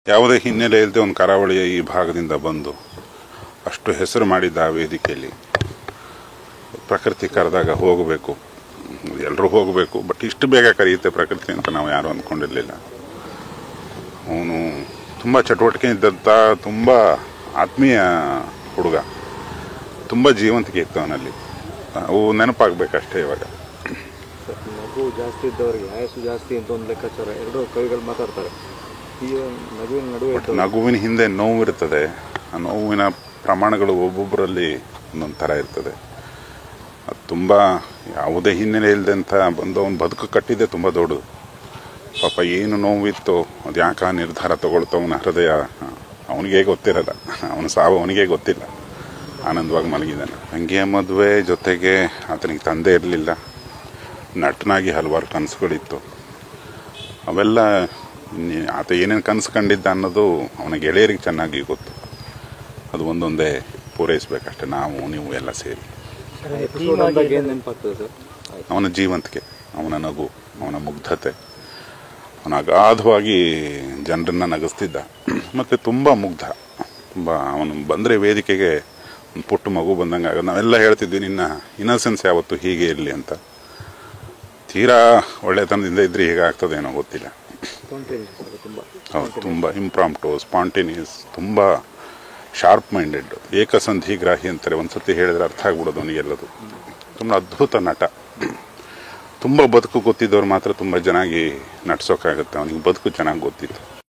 ಯಾವುದೇ ಹಿನ್ನೆಲೆ ಇಲ್ಲದೆ ಒಂದು ಕರಾವಳಿಯ ಈ ಭಾಗದಿಂದ ಬಂದು ಅಷ್ಟು ಹೆಸರು ಮಾಡಿದ್ದ ಆ ವೇದಿಕೆಯಲ್ಲಿ ಪ್ರಕೃತಿ ಕರೆದಾಗ ಹೋಗಬೇಕು, ಎಲ್ಲರೂ ಹೋಗಬೇಕು. ಬಟ್ ಇಷ್ಟು ಬೇಗ ಕರೆಯುತ್ತೆ ಪ್ರಕೃತಿ ಅಂತ ನಾವು ಯಾರೂ ಅಂದ್ಕೊಂಡಿರಲಿಲ್ಲ. ಅವನು ತುಂಬ ಚಟುವಟಿಕೆ ಇದ್ದಂಥ, ತುಂಬ ಆತ್ಮೀಯ ಹುಡುಗ, ತುಂಬ ಜೀವಂತಿಕೆ ಇತ್ತು ಅವನಲ್ಲಿ. ಅವು ನೆನಪಾಗಬೇಕಷ್ಟೇ. ಇವಾಗ ನಗು ಜಾಸ್ತಿ ಇದ್ದವರಿಗೆ ಆಯಸ್ಸು ಜಾಸ್ತಿ ಅಂತ ಒಂದು ಲೆಕ್ಕಾಚಾರ ಎರಡೂ ಕವಿಗಳು ಮಾತಾಡ್ತಾರೆ. ಈ ನಗುವಿನ ನಡುವೆ ನಗುವಿನ ಹಿಂದೆ ನೋವು ಇರ್ತದೆ. ಆ ನೋವಿನ ಪ್ರಮಾಣಗಳು ಒಬ್ಬೊಬ್ಬರಲ್ಲಿ ಒಂದೊಂದು ಥರ ಇರ್ತದೆ. ಅದು ತುಂಬ ಯಾವುದೇ ಹಿನ್ನೆಲೆ ಇಲ್ಲದಂತ ಬಂದು ಅವನು ಬದುಕು ಕಟ್ಟಿದ್ದೆ ತುಂಬ ದೊಡ್ಡದು. ಪಾಪ ಏನು ನೋವಿತ್ತು, ಅದು ಯಾಕೆ ಆ ನಿರ್ಧಾರ ತಗೊಳ್ತು ಅವನ ಹೃದಯ, ಅವನಿಗೆ ಗೊತ್ತಿರಲ್ಲ. ಅವನ ಸಾವು ಅವನಿಗೆ ಗೊತ್ತಿಲ್ಲ. ಆನಂದವಾಗಿ ಮಲಗಿದ್ದಾನೆ. ತಂಗಿಯ ಮದುವೆ ಜೊತೆಗೆ ಆತನಿಗೆ ತಂದೆ ಇರಲಿಲ್ಲ. ನಟನಾಗಿ ಹಲವಾರು ಕನಸುಗಳಿತ್ತು. ಅವೆಲ್ಲ ಆತ ಏನೇನು ಕನಸು ಕಂಡಿದ್ದ ಅನ್ನೋದು ಅವನ ಗೆಳೆಯರಿಗೆ ಚೆನ್ನಾಗಿ ಗೊತ್ತು. ಅದು ಒಂದೊಂದೇ ಪೂರೈಸಬೇಕಷ್ಟೆ, ನಾವು ನೀವು ಎಲ್ಲ ಸೇರಿ. ಅವನ ಜೀವಂತಿಕೆ, ಅವನ ನಗು, ಅವನ ಮುಗ್ಧತೆ, ಅವನ ಅಗಾಧವಾಗಿ ಜನರನ್ನ ನಗಿಸ್ತಿದ್ದ. ಮತ್ತು ತುಂಬ ಮುಗ್ಧ. ತುಂಬ ಅವನು ಬಂದರೆ ವೇದಿಕೆಗೆ ಒಂದು ಪುಟ್ಟ ಮಗು ಬಂದಂಗೆ ಆಗೋದು. ನಾವೆಲ್ಲ ಹೇಳ್ತಿದ್ವಿ, ನಿನ್ನ ಇನ್ನಸೆನ್ಸ್ ಯಾವತ್ತು ಹೀಗೆ ಇರಲಿ ಅಂತ. ತೀರಾ ಒಳ್ಳೆತನದಿಂದ ಇದ್ರೆ ಹೀಗೆ ಆಗ್ತದೇನೋ ಗೊತ್ತಿಲ್ಲ. ಹೌದು, ತುಂಬ ಇಂಪ್ರಾಂಪ್ಟು, ಸ್ಪಾಂಟೇನಿಯಸ್, ತುಂಬ ಶಾರ್ಪ್ ಮೈಂಡೆಡ್, ಏಕಸಂಧಿಗ್ರಾಹಿ ಅಂತಾರೆ. ಒಂದು ಸತಿ ಹೇಳಿದ್ರೆ ಅರ್ಥ ಆಗ್ಬಿಡೋದು ಅವನಿಗೆಲ್ಲದು. ತುಂಬ ಅದ್ಭುತ ನಟ. ತುಂಬ ಬದುಕು ಗೊತ್ತಿದ್ದವ್ರು ಮಾತ್ರ ತುಂಬ ಚೆನ್ನಾಗಿ ನಡ್ಸೋಕ್ಕಾಗುತ್ತೆ. ಅವನಿಗೆ ಬದುಕು ಚೆನ್ನಾಗಿ ಗೊತ್ತಿತ್ತು.